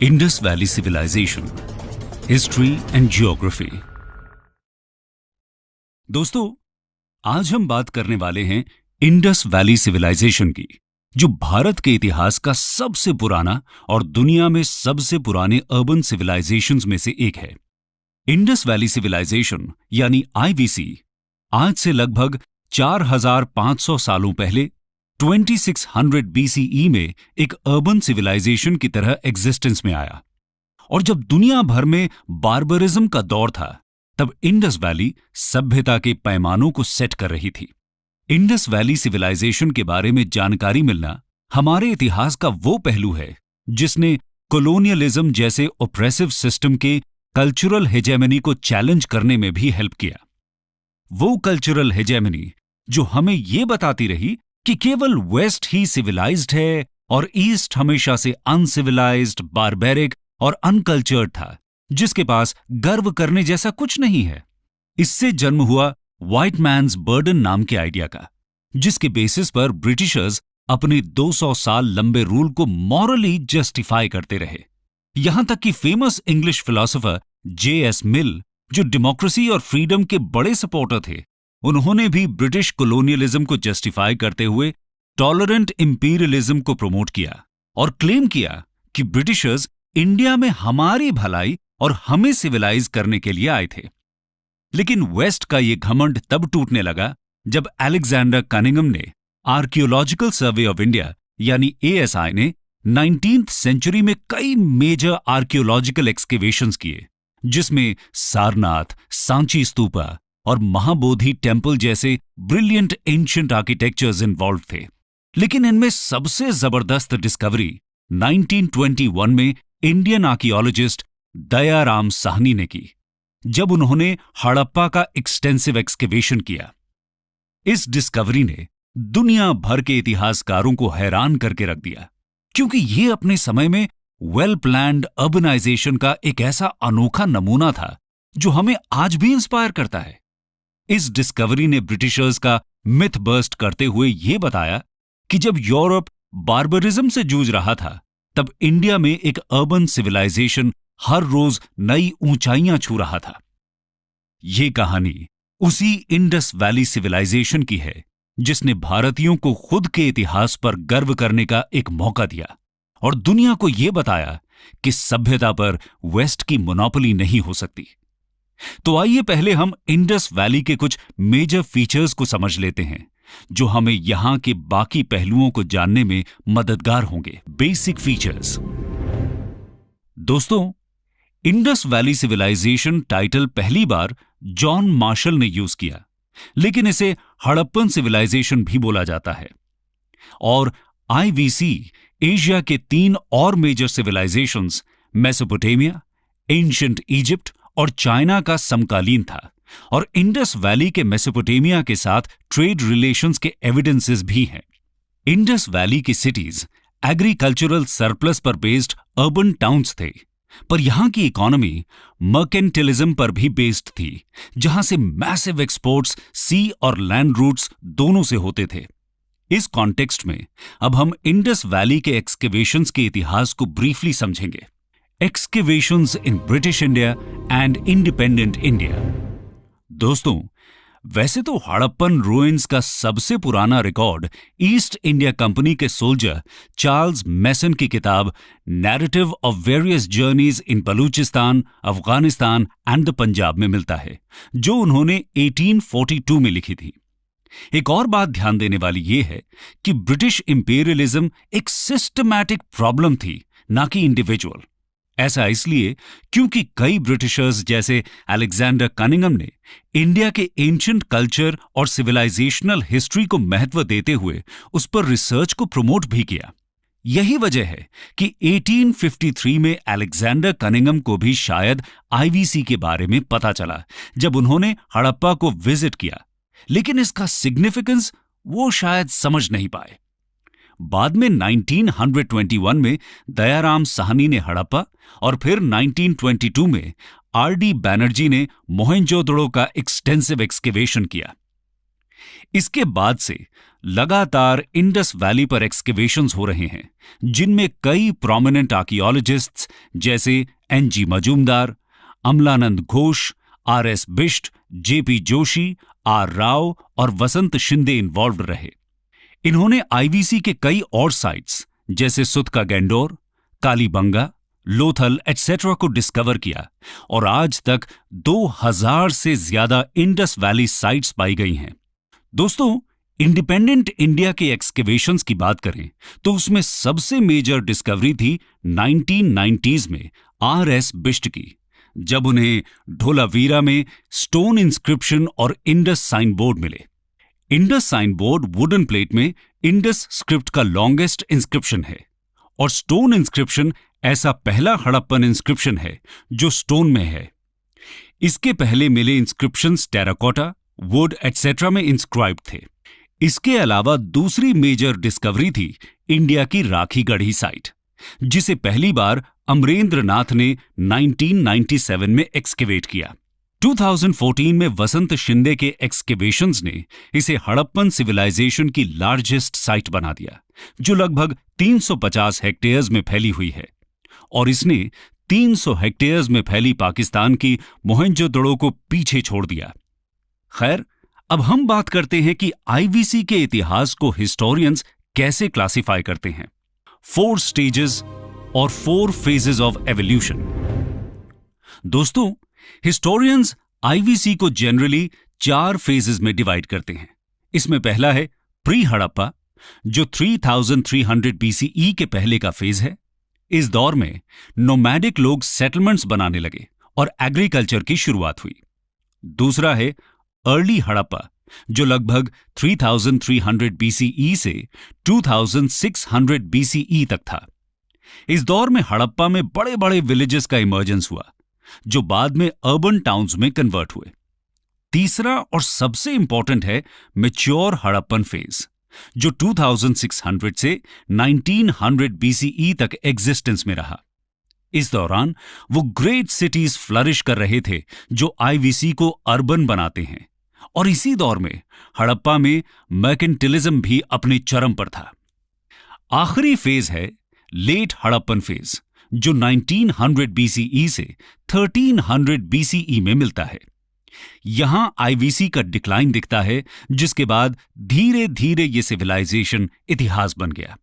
Indus valley civilisation, history and geography. दोस्तों, आज हम बात करने वाले हैं इंडस वैली सिविलाइजेशन की, जो भारत के इतिहास का सबसे पुराना और दुनिया में सबसे पुराने अर्बन सिविलाइजेशंस में से एक है। इंडस वैली सिविलाइजेशन यानी आईवीसी आज से लगभग 4500 सालों पहले 2600 बीसीई में एक अर्बन सिविलाइजेशन की तरह एग्जिस्टेंस में आया। और जब दुनिया भर में बार्बरिज्म का दौर था, तब इंडस वैली सभ्यता के पैमानों को सेट कर रही थी। इंडस वैली सिविलाइजेशन के बारे में जानकारी मिलना हमारे इतिहास का वो पहलू है जिसने कोलोनियलिज्म जैसे ओप्रेसिव सिस्टम के कल्चरल हेजेमनी को चैलेंज करने में भी हेल्प किया। वो कल्चरल हेजेमनी जो हमें ये बताती रही कि केवल वेस्ट ही सिविलाइज्ड है और ईस्ट हमेशा से अनसिविलाइज्ड, बारबेरिक और अनकल्चर्ड था, जिसके पास गर्व करने जैसा कुछ नहीं है। इससे जन्म हुआ व्हाइट मैन्स बर्डन नाम के आइडिया का, जिसके बेसिस पर ब्रिटिशर्स अपने 200 साल लंबे रूल को मॉरली जस्टिफाई करते रहे। यहां तक कि फेमस इंग्लिश फिलोसोफर J.S. मिल, जो डेमोक्रेसी और फ्रीडम के बड़े सपोर्टर थे, उन्होंने भी ब्रिटिश कोलोनियलिज्म को जस्टिफाई करते हुए टॉलरेंट इंपीरियलिज्म को प्रमोट किया और क्लेम किया कि ब्रिटिशर्स इंडिया में हमारी भलाई और हमें सिविलाइज करने के लिए आए थे। लेकिन वेस्ट का ये घमंड तब टूटने लगा जब अलेक्जेंडर कनिंघम ने आर्कियोलॉजिकल सर्वे ऑफ इंडिया यानी ASI ने 19th सेंचुरी में कई मेजर आर्कियोलॉजिकल एक्सकेवेशंस किए, जिसमें सारनाथ, सांची स्तूपा और महाबोधि टेम्पल जैसे ब्रिलियंट एंशिएंट आर्किटेक्चर्स इन्वॉल्व थे। लेकिन इनमें सबसे जबरदस्त डिस्कवरी 1921 में इंडियन आर्कियोलॉजिस्ट दयाराम साहनी ने की, जब उन्होंने हड़प्पा का एक्सटेंसिव एक्सकेवेशन किया। इस डिस्कवरी ने दुनिया भर के इतिहासकारों को हैरान करके रख दिया, क्योंकि ये अपने समय में वेल प्लान्ड अर्बनाइजेशन का एक ऐसा अनोखा नमूना था जो हमें आज भी इंस्पायर करता है। इस डिस्कवरी ने ब्रिटिशर्स का मिथ बर्स्ट करते हुए यह बताया कि जब यूरोप बार्बरिज्म से जूझ रहा था, तब इंडिया में एक अर्बन सिविलाइजेशन हर रोज नई ऊंचाइयां छू रहा था। यह कहानी उसी इंडस वैली सिविलाइजेशन की है जिसने भारतीयों को खुद के इतिहास पर गर्व करने का एक मौका दिया और दुनिया को यह बताया कि सभ्यता पर वेस्ट की मोनोपोली नहीं हो सकती। तो आइए पहले हम इंडस वैली के कुछ मेजर फीचर्स को समझ लेते हैं, जो हमें यहां के बाकी पहलुओं को जानने में मददगार होंगे। Basic features. दोस्तों, इंडस वैली सिविलाइजेशन टाइटल पहली बार जॉन मार्शल ने यूज किया, लेकिन इसे हड़प्पन सिविलाइजेशन भी बोला जाता है। और आईवीसी एशिया के 3 और major civilisations Mesopotamia, ancient Egypt और चाइना का समकालीन था, और इंडस वैली के मेसोपोटामिया के साथ ट्रेड रिलेशंस के एविडेंसेस भी हैं। इंडस वैली की सिटीज एग्रीकल्चरल सरप्लस पर बेस्ड अर्बन टाउन्स थे, पर यहां की इकोनॉमी मर्केंटिलिज्म पर भी बेस्ड थी, जहां से मैसिव एक्सपोर्ट्स सी और लैंड रूट्स दोनों से होते थे। इस कॉन्टेक्स्ट में अब हम इंडस वैली के एक्सकेवेशंस के इतिहास को ब्रीफली समझेंगे। Excavations in British India and independent India. दोस्तों, वैसे तो हड़प्पन रूइंस का सबसे पुराना रिकॉर्ड ईस्ट इंडिया कंपनी के सोल्जर चार्ल्स मैसन की किताब narrative of various journeys in Balochistan, Afghanistan and the Punjab में मिलता है, जो उन्होंने 1842 में लिखी थी। एक और बात ध्यान देने वाली यह है कि ब्रिटिश इंपीरियलिज्म एक सिस्टमैटिक प्रॉब्लम थी, ना कि इंडिविजुअल। ऐसा इसलिए क्योंकि कई ब्रिटिशर्स जैसे अलेक्जेंडर कनिंघम ने इंडिया के एंशिएंट कल्चर और सिविलाइजेशनल हिस्ट्री को महत्व देते हुए उस पर रिसर्च को प्रमोट भी किया। यही वजह है कि 1853 में अलेक्जेंडर कनिंघम को भी शायद आईवीसी के बारे में पता चला जब उन्होंने हड़प्पा को विजिट किया, लेकिन इसका सिग्निफिकेंस वो शायद समझ नहीं पाए। बाद में 1921 में दयाराम साहनी ने हड़प्पा और फिर 1922 में RD बैनर्जी ने मोहेंजोदड़ो का एक्सटेंसिव एक्सकेवेशन किया। इसके बाद से लगातार इंडस वैली पर एक्सकेवेशंस हो रहे हैं, जिनमें कई प्रोमिनेंट आर्कियोलॉजिस्ट्स जैसे NG Majumdar, Amalananda Ghosh, RS Bisht, JP Joshi, R Rao और वसंत शिंदे इन्वॉल्व रहे। इन्होंने आईवीसी के कई और साइट्स जैसे सुतका गैंडोर, कालीबंगा, लोथल एटसेट्रा को डिस्कवर किया और आज तक 2000 से ज्यादा इंडस वैली साइट्स पाई गई हैं। दोस्तों, इंडिपेंडेंट इंडिया के एक्सकेवेशंस की बात करें तो उसमें सबसे मेजर डिस्कवरी थी 1990s में आरएस बिष्ट की, जब उन्हें ढोलावीरा में स्टोन इंस्क्रिप्शन और इंडस साइन बोर्ड मिले। Indus sign board wooden plate में इंडस स्क्रिप्ट का लॉन्गेस्ट इंस्क्रिप्शन है और स्टोन इंस्क्रिप्शन ऐसा पहला हड़प्पन इंस्क्रिप्शन है जो स्टोन में है। इसके पहले मिले इंस्क्रिप्शंस टेराकोटा, वुड एटसेट्रा में इंस्क्राइब्ड थे। इसके अलावा दूसरी मेजर डिस्कवरी थी इंडिया की राखी गढ़ी साइट, जिसे पहली बार अमरेंद्र नाथ ने 1997 में एक्सकेवेट किया। 2014 में वसंत शिंदे के एक्सकेवेशंस ने इसे हड़प्पन सिविलाइजेशन की लार्जेस्ट साइट बना दिया, जो लगभग 350 हेक्टेयर्स में फैली हुई है, और इसने 300 हेक्टेयर्स में फैली पाकिस्तान की मोहनजोदड़ो को पीछे छोड़ दिया। खैर, अब हम बात करते हैं कि आईवीसी के इतिहास को हिस्टोरियंस कैसे क्लासिफाई करते हैं। 4 स्टेजेस और 4 फेजेस ऑफ एवोल्यूशन। दोस्तों, हिस्टोरियंस आईवीसी को जनरली 4 फेजेस में डिवाइड करते हैं। इसमें पहला है प्री हड़प्पा, जो 3300 बीसीई के पहले का फेज है। इस दौर में नोमैडिक लोग सेटलमेंट्स बनाने लगे और एग्रीकल्चर की शुरुआत हुई। दूसरा है अर्ली हड़प्पा, जो लगभग 3300 बीसीई से 2600 बीसीई तक था। इस दौर में हड़प्पा में बड़े बड़े विलेजेस का इमर्जेंस हुआ, जो बाद में अर्बन टाउन्स में कन्वर्ट हुए। तीसरा और सबसे इंपॉर्टेंट है मैच्योर हड़प्पन फेज, जो 2600 से 1900 बीसीई तक एग्जिस्टेंस में रहा। इस दौरान वो ग्रेट सिटीज फ्लरिश कर रहे थे, जो आईवीसी को अर्बन बनाते हैं, और इसी दौर में हड़प्पा में मर्केंटिलिज्म भी अपने चरम पर था। आखिरी फेज है लेट हड़प्पन फेज, जो 1900 बीसीई से 1300 बीसीई में मिलता है। यहां आईवीसी का डिक्लाइन दिखता है, जिसके बाद धीरे धीरे ये सिविलाइजेशन इतिहास बन गया।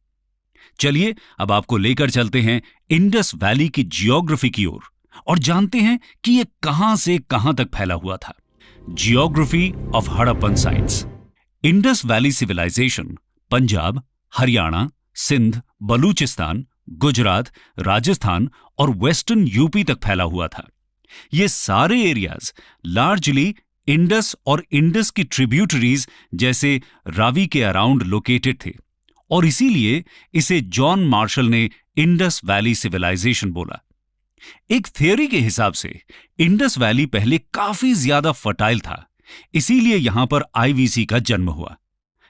चलिए अब आपको लेकर चलते हैं इंडस वैली की जियोग्राफी की ओर और जानते हैं कि ये कहां से कहां तक फैला हुआ था। Geography of Harappan sites. Indus valley civilisation Punjab, Haryana, Sindh, Balochistan, Gujarat, Rajasthan और वेस्टर्न यूपी तक फैला हुआ था। ये सारे एरियाज लार्जली इंडस और इंडस की ट्रिब्यूटरीज जैसे रावी के अराउंड लोकेटेड थे, और इसीलिए इसे जॉन मार्शल ने इंडस वैली सिविलाइजेशन बोला। एक थियोरी के हिसाब से इंडस वैली पहले काफी ज्यादा फर्टाइल था, इसीलिए यहां पर आईवीसी का जन्म हुआ।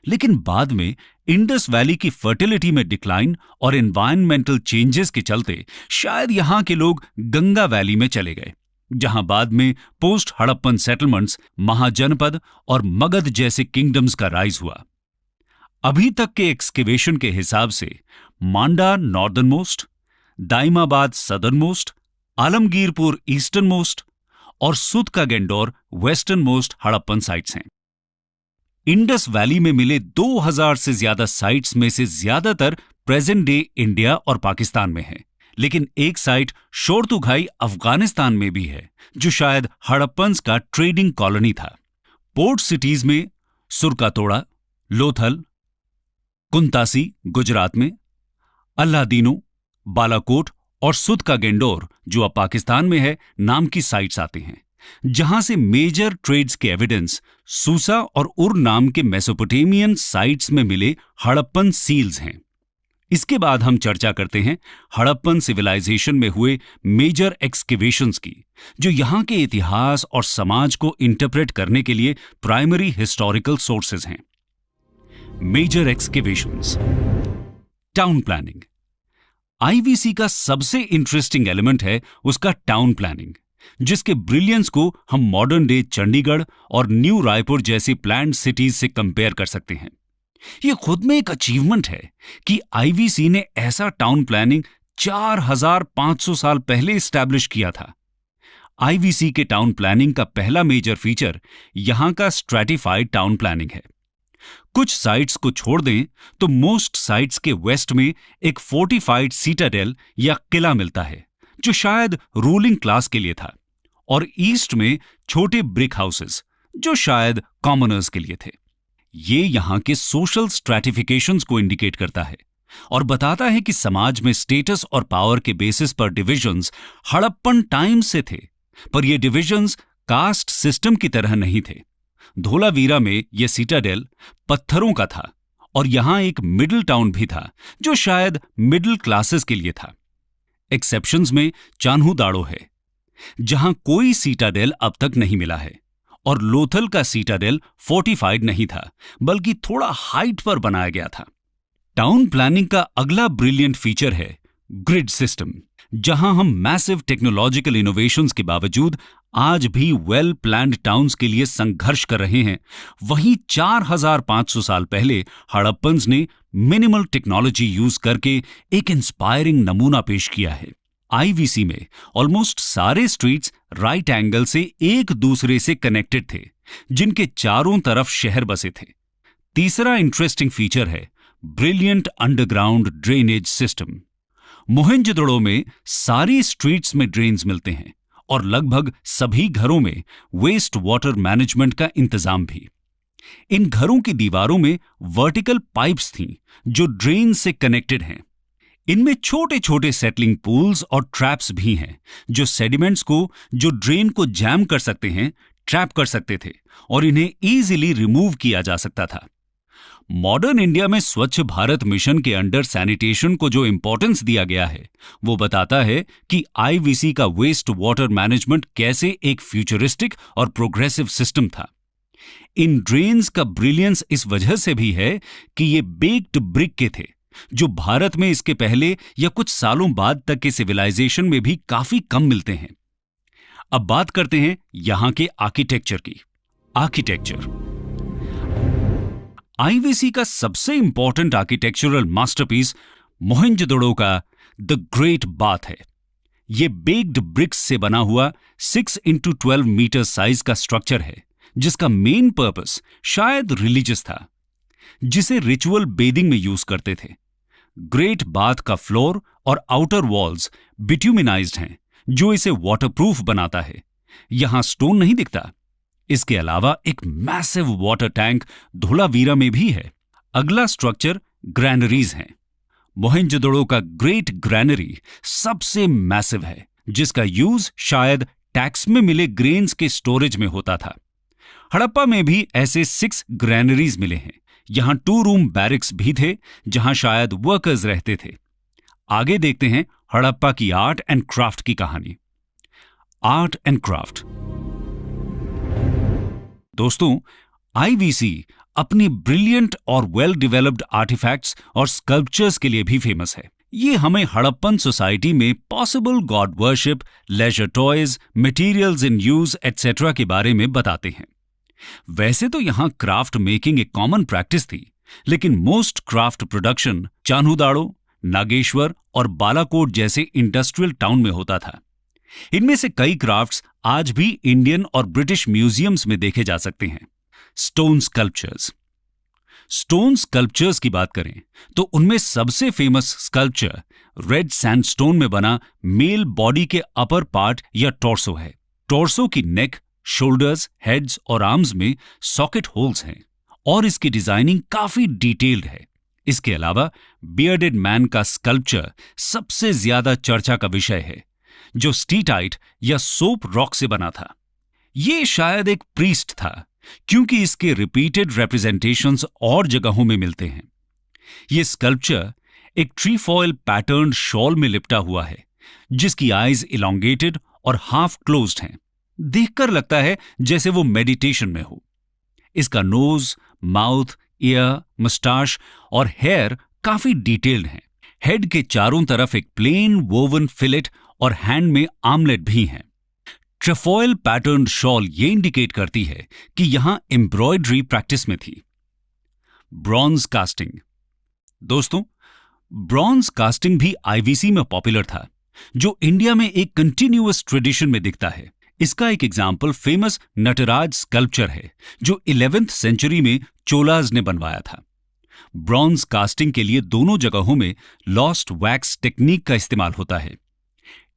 लेकिन बाद में इंडस वैली की फर्टिलिटी में डिक्लाइन और एनवायरमेंटल चेंजेस के चलते शायद यहां के लोग गंगा वैली में चले गए, जहां बाद में पोस्ट हड़प्पन सेटलमेंट्स, महाजनपद और मगध जैसे किंगडम्स का राइज हुआ। अभी तक के एक्सकेवेशन के हिसाब से Manda northern most, Daimabad southern most, Alamgirpur eastern most और Sutkagendor western most Harappan sites हैं। इंडस वैली में मिले 2000 से ज्यादा साइट्स में से ज्यादातर प्रेजेंट डे इंडिया और पाकिस्तान में है, लेकिन एक साइट शोरतुघाई अफगानिस्तान में भी है, जो शायद हड़प्पन्स का ट्रेडिंग कॉलोनी था। पोर्ट सिटीज में सुरकातोड़ा, लोथल, कुंतासी गुजरात में, अल्लादीनो, बालाकोट और सुत का गेंडोर, जो अब पाकिस्तान में है, नाम की साइट्स आते हैं, जहां से मेजर ट्रेड्स के एविडेंस सूसा और उर नाम के मेसोपोटेमियन साइट्स में मिले हड़प्पन सील्स हैं। इसके बाद हम चर्चा करते हैं हड़प्पन सिविलाइजेशन में हुए मेजर एक्सकेवेशंस की, जो यहां के इतिहास और समाज को इंटरप्रेट करने के लिए प्राइमरी हिस्टोरिकल सोर्सेज हैं। Major excavations. Town planning. IVC का सबसे इंटरेस्टिंग एलिमेंट है उसका टाउन प्लानिंग, जिसके ब्रिलियंस को हम मॉडर्न डे चंडीगढ़ और न्यू रायपुर जैसी प्लान्ड सिटीज से कंपेयर कर सकते हैं। ये खुद में एक अचीवमेंट है कि आईवीसी ने ऐसा टाउन प्लानिंग 4500 साल पहले इस्टेब्लिश किया था। आईवीसी के टाउन प्लानिंग का पहला मेजर फीचर यहां का स्ट्रैटिफाइड टाउन प्लानिंग है। कुछ साइट्स को छोड़ दें तो मोस्ट साइट्स के वेस्ट में एक फोर्टिफाइड सीटाडेल या किला मिलता है जो शायद रूलिंग क्लास के लिए था, और ईस्ट में छोटे ब्रिक हाउसेस जो शायद कॉमनर्स के लिए थे। ये यहां के सोशल स्ट्रैटिफिकेशंस को इंडिकेट करता है और बताता है कि समाज में स्टेटस और पावर के बेसिस पर डिविजन्स हड़प्पन टाइम से थे, पर ये डिविजन्स कास्ट सिस्टम की तरह नहीं थे। धोलावीरा में यह सीटाडेल पत्थरों का था और यहां एक मिडिल टाउन भी था जो शायद मिडिल क्लासेस के लिए था। एक्सेप्शंस में चान्हूदाड़ो है जहां कोई सीटाडेल अब तक नहीं मिला है, और लोथल का सीटाडेल फोर्टिफाइड नहीं था बल्कि थोड़ा हाइट पर बनाया गया था। टाउन प्लानिंग का अगला ब्रिलियंट फीचर है ग्रिड सिस्टम, जहां हम मैसिव टेक्नोलॉजिकल इनोवेशंस के बावजूद आज भी वेल प्लान्ड टाउन्स के लिए संघर्ष कर रहे हैं। वहीं 4500 साल पहले हड़प्पन्स ने मिनिमल टेक्नोलॉजी यूज करके एक इंस्पायरिंग नमूना पेश किया है। आईवीसी में ऑलमोस्ट सारे स्ट्रीट्स राइट एंगल से एक दूसरे से कनेक्टेड थे, जिनके चारों तरफ शहर बसे थे। तीसरा इंटरेस्टिंग फीचर है ब्रिलियंट अंडरग्राउंड ड्रेनेज सिस्टम। मोहेंजोदड़ो में सारी स्ट्रीट्स में ड्रेन्स मिलते हैं और लगभग सभी घरों में वेस्ट वाटर मैनेजमेंट का इंतजाम भी। इन घरों की दीवारों में वर्टिकल पाइप्स थीं जो ड्रेन से कनेक्टेड हैं। इनमें छोटे छोटे सेटलिंग पूल्स और ट्रैप्स भी हैं जो सेडिमेंट्स को जो ड्रेन को जैम कर सकते हैं, ट्रैप कर सकते थे और इन्हें इजीली रिमूव किया जा सकता था। मॉडर्न इंडिया में स्वच्छ भारत मिशन के अंडर सैनिटेशन को जो इंपॉर्टेंस दिया गया है वो बताता है कि आईवीसी का वेस्ट वाटर मैनेजमेंट कैसे एक फ्यूचरिस्टिक और प्रोग्रेसिव सिस्टम था। इन ड्रेन्स का ब्रिलियंस इस वजह से भी है कि ये बेक्ड ब्रिक के थे, जो भारत में इसके पहले या कुछ सालों बाद तक के सिविलाइजेशन में भी काफी कम मिलते हैं। अब बात करते हैं यहां के आर्किटेक्चर की। आर्किटेक्चर आईवीसी का सबसे इंपॉर्टेंट आर्किटेक्चरल मास्टरपीस मोहेंजोदड़ो का द ग्रेट बाथ है। यह बेक्ड ब्रिक्स से बना हुआ 6x12 मीटर साइज का स्ट्रक्चर है जिसका मेन पर्पस शायद रिलीजियस था, जिसे रिचुअल बेदिंग में यूज करते थे। ग्रेट बाथ का फ्लोर और आउटर वॉल्स बिट्यूमिनाइज्ड हैं जो इसे वाटरप्रूफ बनाता है। यहां स्टोन नहीं दिखता। इसके अलावा एक मैसिव वाटर टैंक धोलावीरा में भी है। अगला स्ट्रक्चर ग्रैनरीज हैं। मोहेंजोदड़ो का ग्रेट ग्रैनरी सबसे मैसिव है, जिसका यूज शायद टैक्स में मिले ग्रेन्स के स्टोरेज में होता था। हड़प्पा में भी ऐसे 6 ग्रैनरीज मिले हैं। यहां 2 रूम बैरिक्स भी थे जहां शायद वर्कर्स रहते थे। आगे देखते हैं हड़प्पा की आर्ट एंड क्राफ्ट की कहानी। आर्ट एंड क्राफ्ट दोस्तों, आईवीसी अपनी ब्रिलियंट और वेल डेवलप्ड आर्टिफैक्ट्स और स्कल्पचर्स के लिए भी फेमस है। ये हमें हड़प्पन सोसाइटी में possible god worship, leisure toys, materials in use etcetera के बारे में बताते हैं। वैसे तो यहां क्राफ्ट मेकिंग एक कॉमन प्रैक्टिस थी, लेकिन most craft production Chanhudaro, Nageshwar और बालाकोट जैसे इंडस्ट्रियल टाउन में होता था। इनमें से कई क्राफ्ट्स आज भी इंडियन और ब्रिटिश म्यूजियम्स में देखे जा सकते हैं। Stone sculptures. स्टोन स्कल्पचर्स की बात करें तो उनमें सबसे फेमस स्कल्पचर रेड सैंडस्टोन में बना मेल बॉडी के अपर पार्ट या टॉर्सो है। टॉर्सो की नेक, शोल्डर्स, हेड्स और आर्म्स में सॉकेट होल्स हैं और इसकी डिजाइनिंग काफी डिटेल्ड है। इसके अलावा बियर्डेड मैन का स्कल्पचर सबसे ज्यादा चर्चा का विषय है, जो स्टीटाइट या सोप रॉक से बना था। यह शायद एक प्रीस्ट था क्योंकि इसके रिपीटेड रिप्रेजेंटेशंस और जगहों में मिलते हैं। यह स्कल्पचर एक ट्रीफॉयल पैटर्न शॉल में लिपटा हुआ है जिसकी आईज इलोंगेटेड और हाफ क्लोज्ड हैं। देखकर लगता है जैसे वो मेडिटेशन में हो। इसका नोज, माउथ, ईयर, मस्टाश और हेयर काफी डिटेल्ड हैं। हेड के चारों तरफ एक प्लेन वोवन फिलेट और हैंड में आर्मलेट भी हैं। ट्रेफॉयल पैटर्न शॉल ये इंडिकेट करती है कि यहां एम्ब्रॉयडरी प्रैक्टिस में थी। Bronze casting. दोस्तों, ब्रॉन्ज कास्टिंग भी आईवीसी में पॉपुलर था, जो इंडिया में एक कंटिन्यूअस ट्रेडिशन में दिखता है। इसका एक एग्जाम्पल फेमस नटराज स्कल्पचर है, जो 11th सेंचुरी में चोलाज ने बनवाया था। ब्रॉन्ज कास्टिंग के लिए दोनों जगहों में लॉस्ट वैक्स टेक्निक का इस्तेमाल होता है।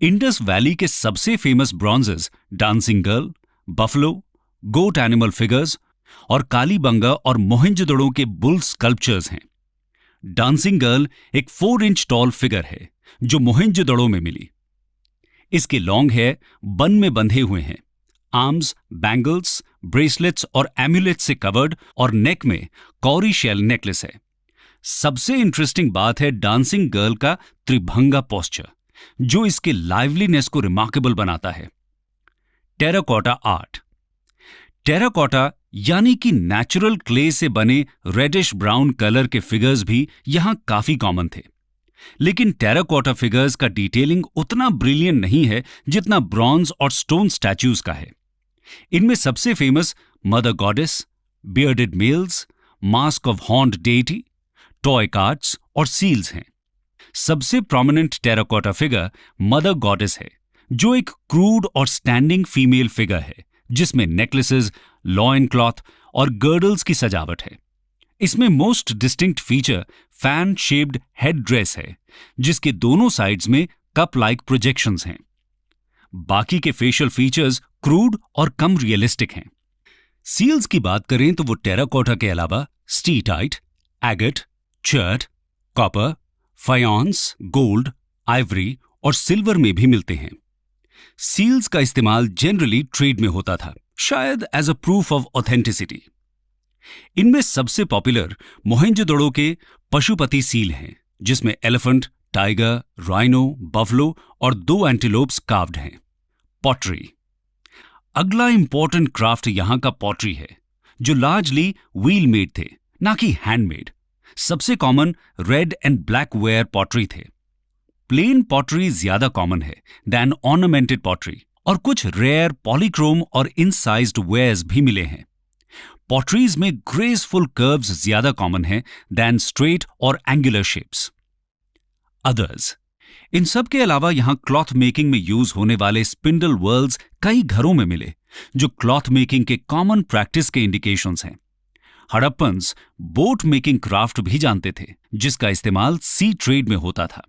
इंडस वैली के सबसे फेमस ब्रॉन्जेस डांसिंग गर्ल, बफलो, गोट एनिमल फिगर्स और कालीबंगा और मोहेंजोदड़ो के बुल स्कल्पचर्स हैं। डांसिंग गर्ल एक 4 इंच टॉल फिगर है जो मोहेंजोदड़ो में मिली। इसके लॉन्ग हेयर बन में बंधे हुए हैं, आर्म्स, बैंगल्स, ब्रेसलेट्स और एम्यूलेट्स से कवर्ड और नेक में कौरी शेल नेकलेस है। सबसे इंटरेस्टिंग बात है डांसिंग गर्ल का त्रिभंगा पोस्चर, जो इसके लाइवलीनेस को रिमार्केबल बनाता है। Terracotta art. टेराकोटा यानी कि नेचुरल क्ले से बने रेडिश ब्राउन कलर के फिगर्स भी यहां काफी कॉमन थे, लेकिन टेराकोटा फिगर्स का डिटेलिंग उतना ब्रिलियंट नहीं है जितना ब्रॉन्ज और स्टोन स्टैच्यूज का है। इनमें सबसे famous mother goddess, bearded males, mask of horned deity, toy carts और सील्स हैं। सबसे prominent terracotta figure mother goddess है, जो एक क्रूड और स्टैंडिंग फीमेल फिगर है जिसमें नेकलेसेस, लॉइन क्लॉथ और गर्डल्स की सजावट है। इसमें most distinct feature fan shaped head dress है, जिसके दोनों साइड्स में कप लाइक प्रोजेक्शंस हैं। बाकी के फेशियल फीचर्स क्रूड और कम रियलिस्टिक हैं। सील्स की बात करें तो वो टेराकोटा के अलावा steatite, agate, chert, copper, faience, gold, ivory और सिल्वर में भी मिलते हैं। सील्स का इस्तेमाल जनरली ट्रेड में होता था, शायद as a proof of authenticity. इनमें सबसे पॉपुलर मोहेंजोदड़ो के पशुपति सील हैं, जिसमें एलिफेंट, टाइगर, राइनो, बफलो और 2 एंटीलोप्स कार्व्ड हैं। पॉटरी। अगला इंपॉर्टेंट क्राफ्ट यहां का पॉटरी है, जो लार्जली व्हील मेड थे, ना कि हैंडमेड। सबसे common red and black ware pottery थे। प्लेन पॉटरी ज्यादा कॉमन है दैन ऑर्नामेंटेड पॉटरी, और कुछ रेयर पॉलीक्रोम और इनसाइज्ड वेयर्स भी मिले हैं। पॉटरीज में ग्रेसफुल कर्व्स ज्यादा कॉमन है दैन स्ट्रेट और एंगुलर शेप्स। अदर्स। इन सब के अलावा यहां क्लॉथ मेकिंग में यूज होने वाले स्पिंडल व्हर्ल्स कई घरों में मिले, जो क्लॉथ मेकिंग के कॉमन प्रैक्टिस के इंडिकेशंस हैं। हड़प्पन्स बोट मेकिंग क्राफ्ट भी जानते थे, जिसका इस्तेमाल सी ट्रेड में होता था।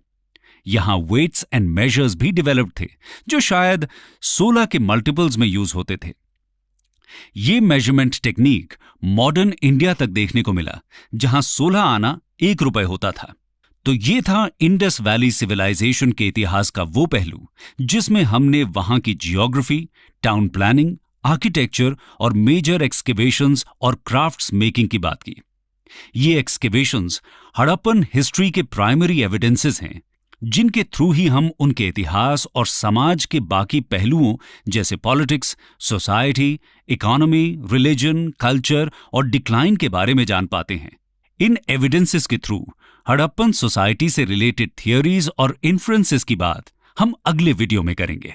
यहां वेट्स एंड मेजर्स भी डेवलप्ड थे, जो शायद 16 के मल्टीपल्स में यूज होते थे। ये मेजरमेंट टेक्निक मॉडर्न इंडिया तक देखने को मिला, जहां 16 आना 1 रुपए होता था। तो ये था इंडस वैली सिविलाइजेशन के इतिहास का वो पहलू जिसमें हमने वहां की जियोग्राफी, टाउन प्लानिंग, आर्किटेक्चर और मेजर एक्सकेवेशंस और क्राफ्ट्स मेकिंग की बात की। ये एक्सकेवेशंस हड़प्पन हिस्ट्री के प्राइमरी एविडेंसेस हैं, जिनके थ्रू ही हम उनके इतिहास और समाज के बाकी पहलुओं जैसे politics, society, economy, religion, culture और डिक्लाइन के बारे में जान पाते हैं। इन एविडेंसेस के थ्रू हड़प्पन सोसाइटी से रिलेटेड थियरीज और इन्फ्रेंसेस की बात हम अगले वीडियो में करेंगे।